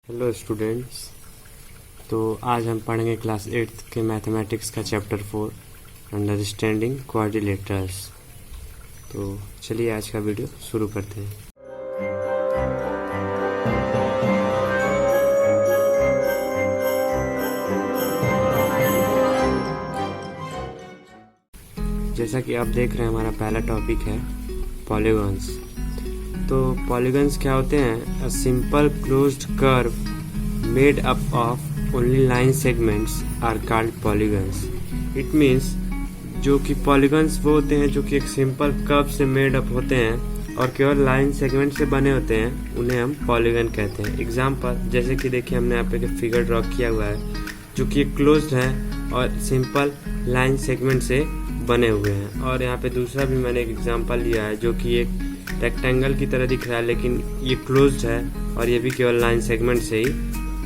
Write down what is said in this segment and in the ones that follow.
Hello students. तो आज हम पढ़ेंगे क्लास 8 के मैथमेटिक्स का चैप्टर 4 अंडरस्टैंडिंग क्वाड्रिलेटरल्स। तो चलिए आज का वीडियो शुरू करते हैं। जैसा कि आप देख रहे हैं हमारा पहला टॉपिक है पॉलीगॉन्स। तो पॉलीगॉन्स क्या होते हैं? A simple closed curve made up of only line segments are called polygons. It means जो कि पॉलीगॉन्स वो होते हैं जो कि एक सिंपल कर्व से मेड अप होते हैं और केवल लाइन सेगमेंट से बने होते हैं, उन्हें हम पॉलीगॉन कहते हैं। एग्जाम्पल जैसे कि देखिए हमने यहाँ पे फिगर ड्रॉ किया हुआ है जो कि क्लोज्ड है और सिंपल लाइन सेगमेंट से बने हुए हैं। और यहाँ पे दूसरा भी मैंने एक एग्जाम्पल लिया है जो कि एक रेक्टेंगल की तरह दिख रहा है लेकिन ये क्लोज्ड है और ये भी केवल लाइन सेगमेंट से ही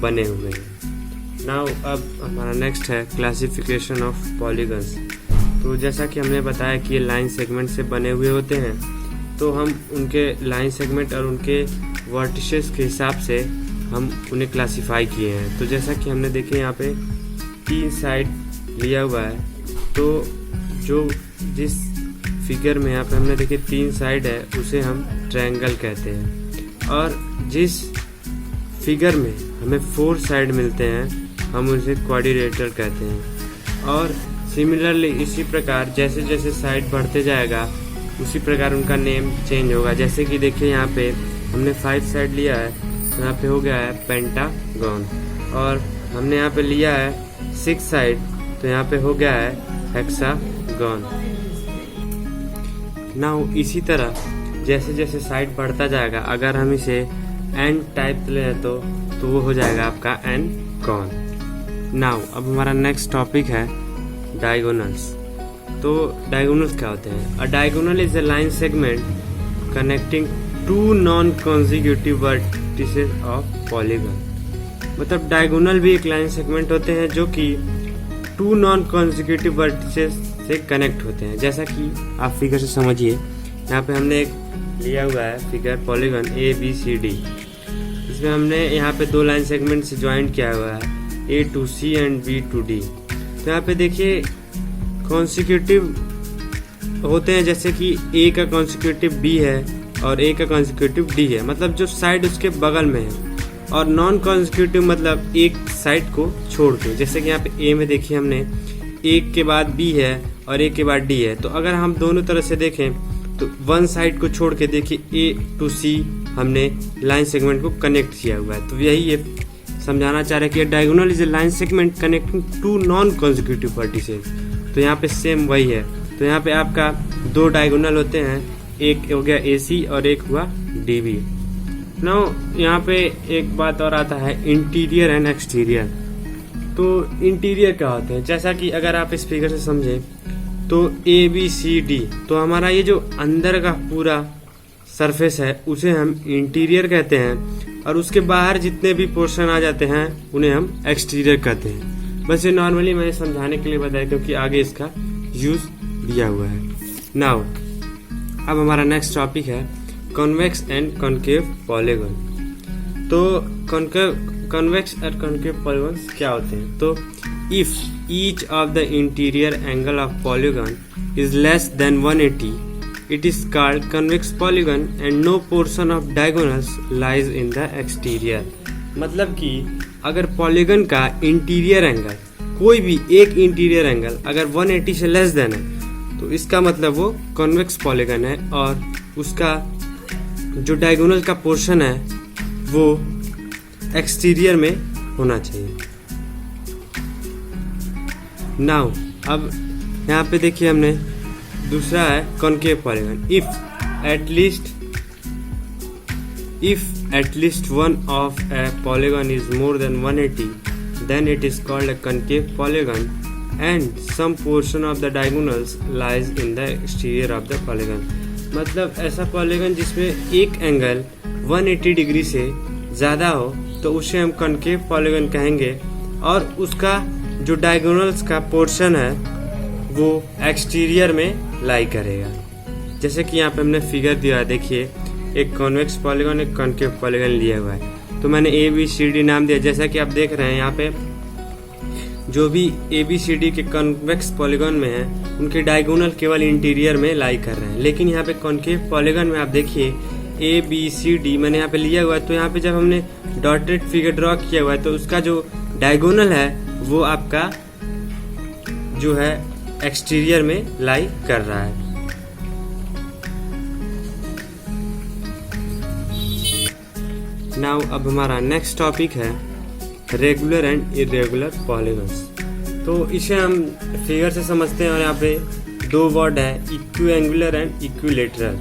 बने हुए हैं। नाउ अब हमारा नेक्स्ट है क्लासिफिकेशन ऑफ पॉलीगॉन्स। तो जैसा कि हमने बताया कि ये लाइन सेगमेंट से बने हुए होते हैं, तो हम उनके लाइन सेगमेंट और उनके वर्टिसेस के हिसाब से हम उन्हें क्लासीफाई किए हैं। तो जैसा कि हमने देखे यहाँ पे 3 साइड लिया हुआ है, तो जो जिस फिगर में यहाँ पे हमने देखे 3 साइड है उसे हम ट्रायंगल कहते हैं, और जिस फिगर में हमें 4 साइड मिलते हैं हम उसे क्वाड्रिलेटरल कहते हैं। और सिमिलरली इसी प्रकार जैसे जैसे साइड बढ़ते जाएगा उसी प्रकार उनका नेम चेंज होगा। जैसे कि देखिए यहाँ पे हमने 5 साइड लिया है तो यहाँ पे हो गया है पेंटागन, और हमने यहाँ पे लिया है 6 साइड तो यहाँ पे हो गया है हेक्सागन। नाउ इसी तरह जैसे जैसे साइड बढ़ता जाएगा, अगर हम इसे एन टाइप लें तो वो हो जाएगा आपका एन कॉन। नाउ अब हमारा नेक्स्ट टॉपिक है डायगोनल्स। तो डायगोनल्स क्या होते हैं? अ diagonal is a line segment connecting 2 non consecutive vertices of polygon. मतलब डायगोनल भी एक लाइन सेगमेंट होते हैं जो कि 2 नॉन कॉन्जिक्यूटिव वर्टिसेस से कनेक्ट होते हैं। जैसा कि आप फिगर से समझिए, यहाँ पे हमने एक लिया हुआ है फिगर पॉलीगॉन ABCD। इसमें हमने यहाँ पे 2 लाइन सेगमेंट से ज्वाइंट किया हुआ है A to C and B to D। तो यहाँ पे देखिए कॉन्सिक्यूटिव होते हैं, जैसे कि A का कॉन्सिक्यूटिव B है और A का कॉन्सिक्यूटिव D है, मतलब जो साइड उसके बगल में है। और नॉन कॉन्सिक्यूटिव मतलब एक साइड को छोड़ के, जैसे कि यहाँ पे A में देखिए हमने एक के बाद B है और एक के बाद D है। तो अगर हम दोनों तरह से देखें तो वन साइड को छोड़ के देखिए A to C हमने लाइन सेगमेंट को कनेक्ट किया हुआ है। तो यही ये समझाना चाह रहे हैं कि diagonal is a line segment connecting 2 non consecutive vertices. तो यहाँ पे सेम वही है। तो यहाँ पे आपका 2 डायगोनल होते हैं, एक हो गया AC और एक हुआ DB। नाउ यहाँ पे एक बात और आता है इंटीरियर एंड एक्सटीरियर। तो इंटीरियर क्या होते हैं? जैसा कि अगर आप इस फिगर से समझें तो ABCD, तो हमारा ये जो अंदर का पूरा सरफेस है उसे हम इंटीरियर कहते हैं, और उसके बाहर जितने भी पोर्शन आ जाते हैं उन्हें हम एक्सटीरियर कहते हैं। बस ये नॉर्मली मैंने समझाने के लिए बताया क्योंकि आगे इसका यूज दिया हुआ है। नाउ अब हमारा नेक्स्ट टॉपिक है कॉन्वेक्स एंड कॉन्केव पॉलीगॉन। तो कॉन्वेक्स और कॉन्केव पॉलीगॉन्स क्या होते हैं? तो if each of the interior angle of polygon is less than 180 it is called convex polygon and no portion of diagonals lies in the exterior। मतलब कि अगर polygon का इंटीरियर एंगल, कोई भी एक इंटीरियर एंगल अगर 180 से लेस देन है तो इसका मतलब वो कॉन्वेक्स पॉलीगन है, और उसका जो डायगोनल का पोर्शन है वो एक्सटीरियर में होना चाहिए। नाउ अब यहाँ पे देखिए हमने दूसरा है concave polygon. If at least one of a polygon is more than 180 then it is called a concave polygon and some portion of the diagonals lies in the exterior of the polygon. मतलब ऐसा polygon जिसमें एक angle 180 degree से ज़्यादा हो तो उसे हम कॉन्केव पॉलीगन कहेंगे, और उसका जो डायगोनल्स का पोर्शन है वो एक्सटीरियर में लाई करेगा। जैसे कि यहाँ पे हमने फिगर दिया है, देखिए एक कॉन्वेक्स पॉलीगन एक कॉन्केव पॉलीगन लिया हुआ है। तो मैंने ABCD नाम दिया। जैसा कि आप देख रहे हैं यहाँ पे जो भी ABCD के कॉन्वेक्स पॉलीगॉन में है उनके डायगोनल केवल इंटीरियर में लाई कर रहे हैं, लेकिन यहाँ पे कॉन्केव पॉलीगॉन में आप देखिए ABCD मैंने यहाँ पे लिया हुआ है, तो यहाँ पे जब हमने डॉटेड फिगर ड्रॉ किया हुआ है तो उसका जो डायगोनल है वो आपका जो है एक्सटीरियर में लाई कर रहा है। नाउ अब हमारा नेक्स्ट टॉपिक है रेगुलर एंड इरेगुलर पॉलीगॉन्स। तो इसे हम फिगर से समझते हैं और यहाँ पे दो वर्ड है इक्विएंगुलर एंड इक्विलेटरल।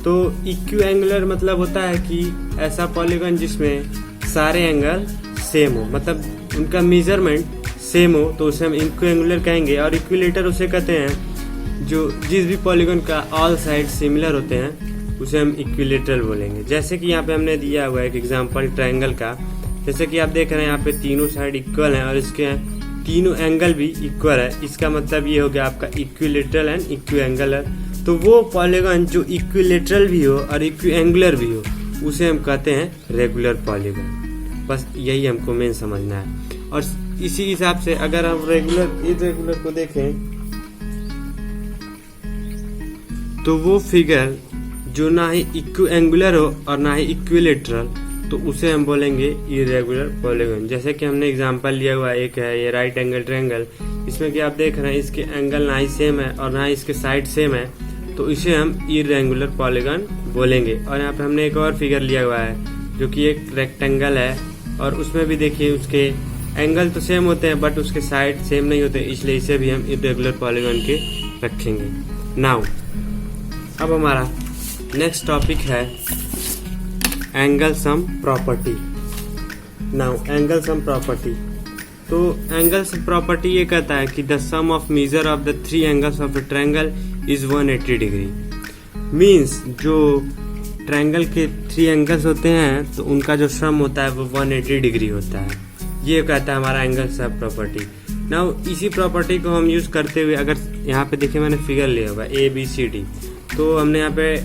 तो इक्विएंगुलर मतलब होता है कि ऐसा पॉलीगॉन जिसमें सारे एंगल सेम हो, मतलब उनका मेजरमेंट सेम हो, तो उसे हम इक्विएंगुलर कहेंगे। और इक्विलेटर उसे कहते हैं जो जिस भी पॉलीगॉन का ऑल साइड सिमिलर होते हैं उसे हम इक्विलेटरल बोलेंगे। जैसे कि यहाँ पे हमने दिया हुआ है एक एग्जांपल ट्रायंगल का। जैसे कि आप देख रहे हैं यहाँ पे तीनों साइड इक्वल हैं और इसके तीनों एंगल भी इक्वल है। इसका मतलब ये हो गया आपका इक्विलेटरल एंड इक्विएंगुलर। तो वो पॉलीगॉन जो इक्विलेटरल भी हो और इक्विएंगुलर भी हो उसे हम कहते हैं रेगुलर पॉलीगॉन। बस यही हमको मेन समझना है। और इसी हिसाब से अगर हम रेगुलर इरेगुलर को देखें तो वो फिगर जो ना ही इक्विएंगुलर हो और ना ही इक्विलेटरल तो उसे हम बोलेंगे इरेगुलर पॉलीगॉन। जैसे कि हमने एग्जांपल लिया हुआ एक है ये राइट एंगल ट्रायंगल। इसमें कि आप देख रहे हैं इसके एंगल ना ही सेम है और ना ही इसके साइड सेम है, तो इसे हम इरेगुलर पॉलीगॉन बोलेंगे। और यहाँ पे हमने एक और फिगर लिया हुआ है जो कि एक रेक्टेंगल है और उसमें भी देखिए उसके एंगल तो सेम होते हैं बट उसके साइड सेम नहीं होते, इसलिए इसे भी हम इरेगुलर पॉलीगॉन के रखेंगे। नाउ अब हमारा नेक्स्ट टॉपिक है angle sum property. Now angle sum property, तो एंगल सम प्रॉपर्टी ये कहता है कि the sum of measure of the three angles of a triangle is 180 degree. Means जो ट्रायंगल के थ्री एंगल्स होते हैं तो उनका जो सम होता है वो 180 डिग्री होता है। ये कहता है हमारा एंगल सम प्रॉपर्टी। नाउ इसी प्रॉपर्टी को हम यूज करते हुए अगर यहाँ पे देखिए मैंने फिगर लिया हुआ है ABCD, तो हमने यहाँ पे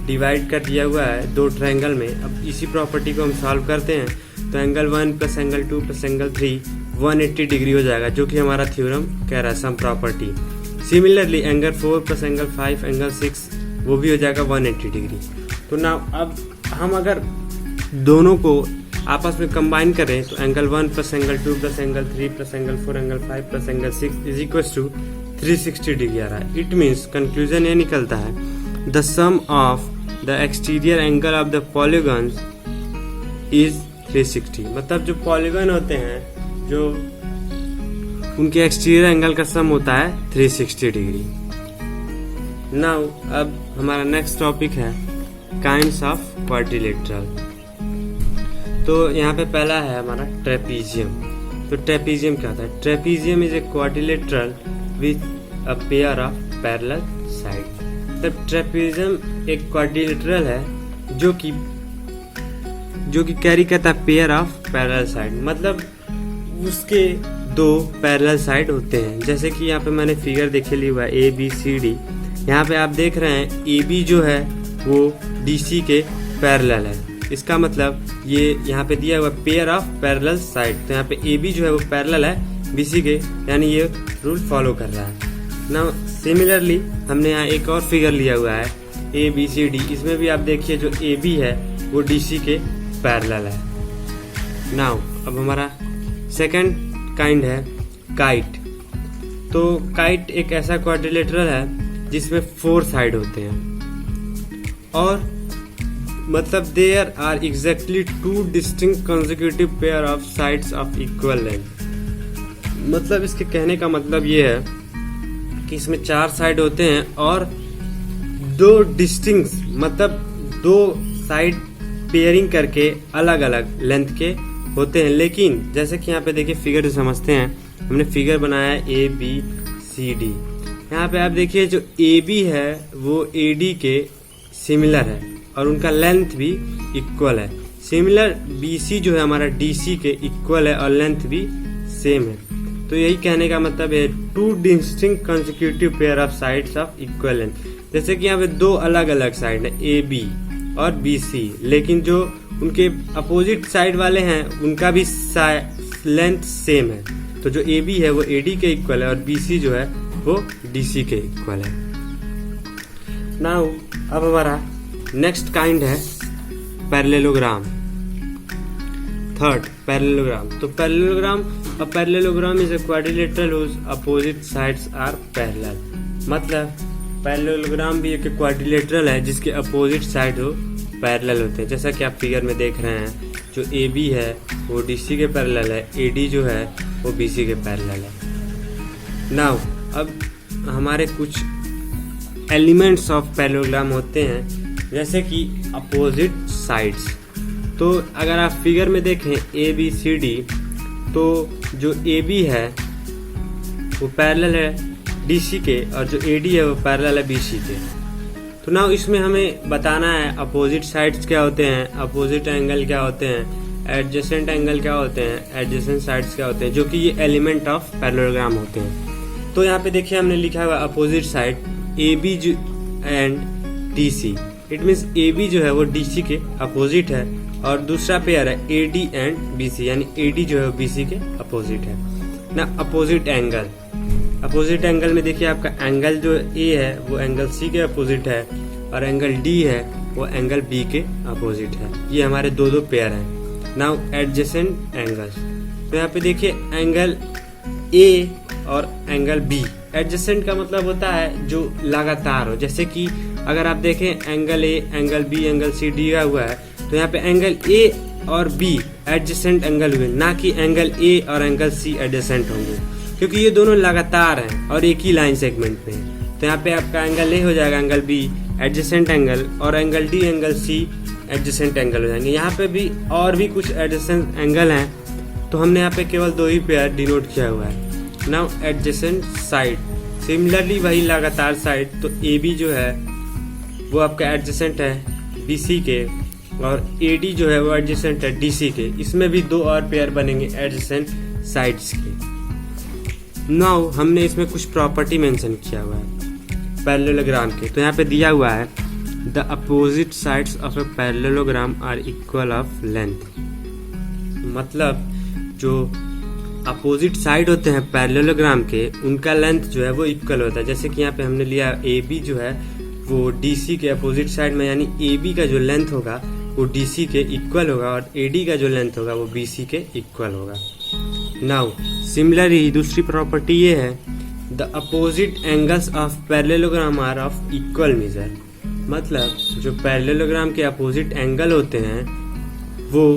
डिवाइड कर दिया हुआ है दो ट्रायंगल में। अब इसी प्रॉपर्टी को हम सॉल्व करते हैं तो angle 1 plus angle 2 plus angle 3 180 degree हो जाएगा, जो कि हमारा थ्योरम कह रहा है sum property. Similarly angle 4 plus angle 5 angle 6 वो भी हो जाएगा 180 डिग्री। तो ना अब हम अगर दोनों को आपस में कंबाइन करें तो angle 1 plus angle 2 plus angle 3 plus angle 4 angle 5 plus angle 6 is equal to 360 degree आ रहा है। इट मीन्स कंक्लूजन ये निकलता है the sum of the exterior angle of the polygons is 360। मतलब जो पॉलीगॉन होते हैं जो उनके एक्सटीरियर एंगल का सम होता है 360 डिग्री। नाउ अब हमारा नेक्स्ट टॉपिक है काइंड्स ऑफ क्वाड्रिलेटरल। तो यहाँ पे पहला है हमारा ट्रेपीजियम। तो ट्रेपीजियम क्या होता है? Trapezium is a quadrilateral with a pair of parallel side. तब ट्रेपीजियम एक क्वाड्रिलेटरल है जो कि कैरी करता है पेयर ऑफ पैरेलल साइड, मतलब उसके दो पैरेलल साइड होते हैं। जैसे कि यहाँ पे मैंने फिगर देखे लिया हुआ है ABCD। यहाँ पे आप देख रहे हैं AB जो है वो DC के पैरेलल है। इसका मतलब ये यहाँ पे दिया हुआ पेयर ऑफ पैरेलल साइड, तो यहाँ पे AB जो है वो पैरेलल है BC के, यानी ये रूल फॉलो कर रहा है ना। सिमिलरली हमने यहाँ एक और फिगर लिया हुआ है ABCD। इसमें भी आप देखिए जो AB है वो DC के पैरेलल है। नाउ अब हमारा सेकंड काइंड है काइट। तो काइट एक ऐसा क्वाड्रिलेटरल है जिसमें 4 साइड होते हैं और मतलब there are exactly 2 distinct consecutive pair of sides of equal length. मतलब इसके कहने का मतलब ये है कि इसमें 4 साइड होते हैं और 2 डिस्टिंक्ट मतलब 2 साइड पेयरिंग करके अलग अलग लेंथ के होते हैं। लेकिन जैसे कि यहाँ पे देखिए फिगर जो समझते हैं, हमने फिगर बनाया है ABCD। यहाँ पे आप देखिए जो AB है वो AD के सिमिलर है और उनका लेंथ भी इक्वल है। सिमिलर BC जो है हमारा DC के इक्वल है और लेंथ भी सेम है। तो यही कहने का मतलब है 2 distinct consecutive pair of sides of equal length. जैसे कि यहाँ पे 2 अलग अलग साइड है AB और BC, लेकिन जो उनके अपोजिट साइड वाले हैं उनका भी लेंथ सेम है, तो जो ए बी है वो ए डी के इक्वल है और बी सी जो है वो डी सी के इक्वल है। नाउ अब हमारा नेक्स्ट काइंड है पैरेललोग्राम। Third, parallelogram. तो parallelogram is a quadrilateral whose opposite sides are parallel. मतलब पैरेललोग्राम भी एक क्वाड्रिलेटरल है जिसके अपोजिट साइड हो पैरेलल होते हैं, जैसा कि आप फिगर में देख रहे हैं। जो ए बी है वो डी सी के पैरेलल है, ए डी जो है वो बी सी के पैरेलल है। नाउ अब हमारे कुछ एलिमेंट्स ऑफ पैरेललोग्राम होते हैं, जैसे कि अपोजिट साइड्स। तो अगर आप फिगर में देखें ए बी सी डी, तो जो ए बी है वो पैरेलल है डी सी के और जो ए डी है वो पैरेलल है बी सी के। तो नाउ इसमें हमें बताना है अपोजिट साइड्स क्या होते हैं, अपोजिट एंगल क्या होते हैं, एडजेसेंट एंगल क्या होते हैं, एडजेसेंट साइड्स क्या होते हैं, जो कि ये एलिमेंट ऑफ पैरेललोग्राम होते हैं। तो यहाँ पे देखिए हमने लिखा हुआ opposite side A B and D C. It means A B जो है वो डी सी के अपोजिट है और दूसरा पेयर है A D and B C, यानी ए डी जो है बी सी के अपोजिट है ना। अपोजिट एंगल, अपोजिट एंगल में देखिए आपका एंगल जो ए है वो एंगल सी के अपोजिट है और एंगल डी है वो एंगल बी के अपोजिट है। ये हमारे दो पेयर हैं। नाउ एडजेसेंट एंगल्स, तो यहाँ पे देखिए एंगल ए और एंगल बी। एडजेसेंट का मतलब होता है जो लगातार हो, जैसे कि अगर आप देखें angle A, angle B, angle C दिया हुआ है, तो यहाँ पे एंगल ए और बी एडजेसेंट एंगल हुए, ना कि एंगल ए और एंगल सी एडजेसेंट होंगे, क्योंकि ये दोनों लगातार हैं और एक ही लाइन सेगमेंट पे हैं। तो यहाँ पे आपका एंगल ए हो जाएगा एंगल बी एडजेसेंट एंगल और angle D angle C adjacent angle हो जाएंगे। यहाँ पे भी और भी कुछ एडजेसेंट एंगल हैं, तो हमने यहाँ पे केवल दो ही पेयर डिनोट किया हुआ है। नाउ एडजेसेंट साइड, सिमिलरली वही लगातार साइड। तो ए बी जो है वो आपका एडजेसेंट है बी सी के और ए डी जो है वो एडजेसेंट है डी सी के। इसमें भी दो और पेयर बनेंगे एडजेसेंट साइड्स के। नाउ हमने इसमें कुछ प्रॉपर्टी मेंशन किया हुआ है पैरेललोग्राम के। तो यहाँ पे दिया हुआ है the opposite sides of a parallelogram are equal of length. मतलब जो अपोजिट साइड होते हैं पैरेललोग्राम के उनका लेंथ जो है वो इक्वल होता है। जैसे कि यहाँ पे हमने लिया ए बी जो है वो डी सी के अपोजिट साइड में, यानी ए बी का जो लेंथ होगा वो डी सी के इक्वल होगा और ए डी का जो लेंथ होगा वो बी सी के इक्वल होगा। नाउ सिमिलरली दूसरी प्रॉपर्टी ये है the opposite angles of parallelogram are of equal measure. मतलब जो पैरेललोग्राम के अपोजिट एंगल होते हैं वो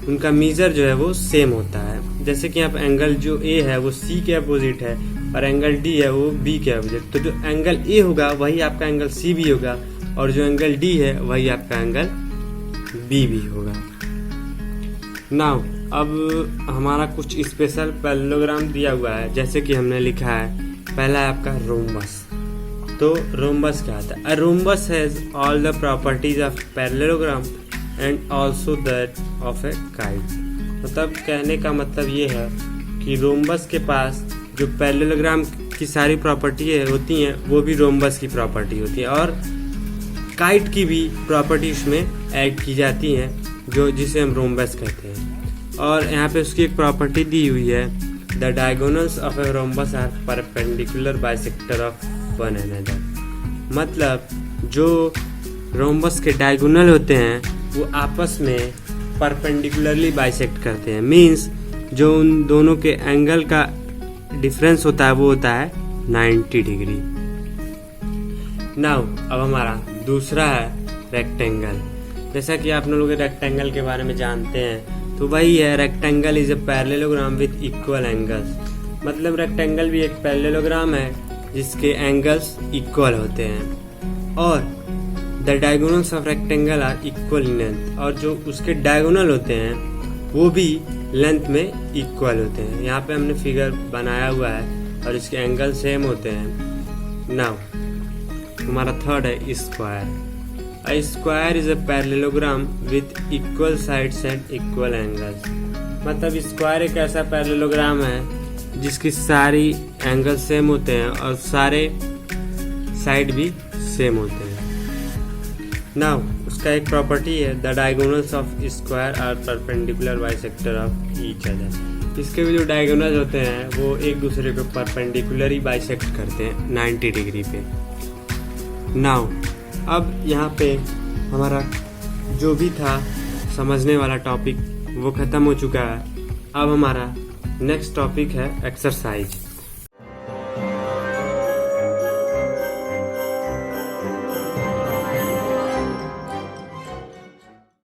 उनका मेजर जो है वो सेम होता है। जैसे कि यहाँ पे एंगल जो ए है वो सी के अपोजिट है और एंगल डी है वो बी के अपोजिट। तो जो एंगल ए होगा वही आपका एंगल सी भी होगा और जो एंगल डी है वही आपका एंगल बी भी होगा। नाउ अब हमारा कुछ स्पेशल पैरेललोग्राम दिया हुआ है, जैसे कि हमने लिखा है पहला है आपका रोम्बस। तो रोम्बस क्या होता है? A rhombus has all the properties of parallelogram and also that of A kite. मतलब कहने का मतलब ये है कि रोम्बस के पास जो पैरेललोग्राम की सारी प्रॉपर्टी होती हैं वो भी रोम्बस की प्रॉपर्टी होती है और काइट की भी प्रॉपर्टी उसमें ऐड की जाती हैं, जो जिसे हम रोम्बस कहते हैं। और यहाँ पे उसकी एक प्रॉपर्टी दी हुई है the diagonals of a rhombus are perpendicular bisector of one another. मतलब जो रोम्बस के डायगोनल होते हैं वो आपस में परपेंडिकुलरली बाइसेक्ट करते हैं। मींस जो उन दोनों के एंगल का डिफरेंस होता है वो होता है 90 डिग्री। नाउ अब हमारा दूसरा है रेक्टेंगल। जैसा कि आप लोग रेक्टेंगल के बारे में जानते हैं तो वही है rectangle is a parallelogram with equal angles. मतलब रेक्टेंगल भी एक पैरेललोग्राम है जिसके एंगल्स इक्वल होते हैं और the diagonals of rectangle are equal in length. और जो उसके डायगोनल होते हैं वो भी लेंथ में इक्वल होते हैं। यहाँ पे हमने फिगर बनाया हुआ है और इसके एंगल सेम होते हैं। नाउ हमारा थर्ड है square. A square is a parallelogram with equal sides and equal angles। मतलब स्क्वायर एक ऐसा पैरेललोग्राम है जिसकी सारी एंगल सेम होते हैं और सारे साइड भी सेम होते हैं। नाउ इसका एक प्रॉपर्टी है, the diagonals of square are perpendicular bisector of each other. इसके भी जो डायगोनल होते हैं वो एक दूसरे को परपेंडिकुलर ही बाइसेक्ट करते हैं 90 डिग्री पे। नाउ अब यहाँ पे हमारा जो भी था समझने वाला टॉपिक वो ख़त्म हो चुका है। अब हमारा नेक्स्ट टॉपिक है एक्सरसाइज।